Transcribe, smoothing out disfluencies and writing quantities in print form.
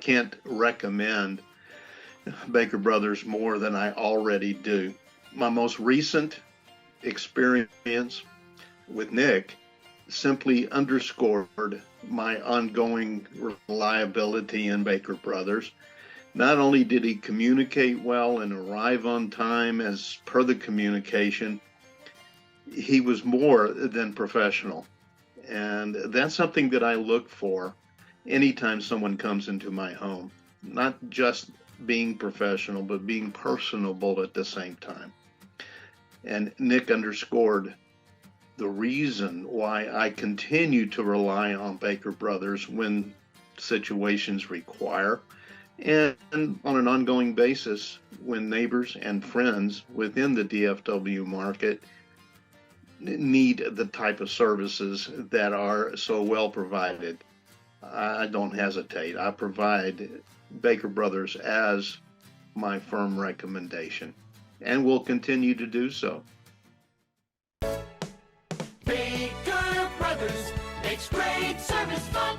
can't recommend Baker Brothers more than I already do. My most recent experience with Nick simply underscored my ongoing reliability in Baker Brothers. Not only did he communicate well and arrive on time as per the communication, he was more than professional. And that's something that I look for anytime someone comes into my home. Not just being professional, but being personable at the same time. And Nick underscored the reason why I continue to rely on Baker Brothers when situations require, and on an ongoing basis when neighbors and friends within the DFW market need the type of services that are so well provided. I don't hesitate. I provide Baker Brothers as my firm recommendation, and will continue to do so. Baker Brothers makes great service fun.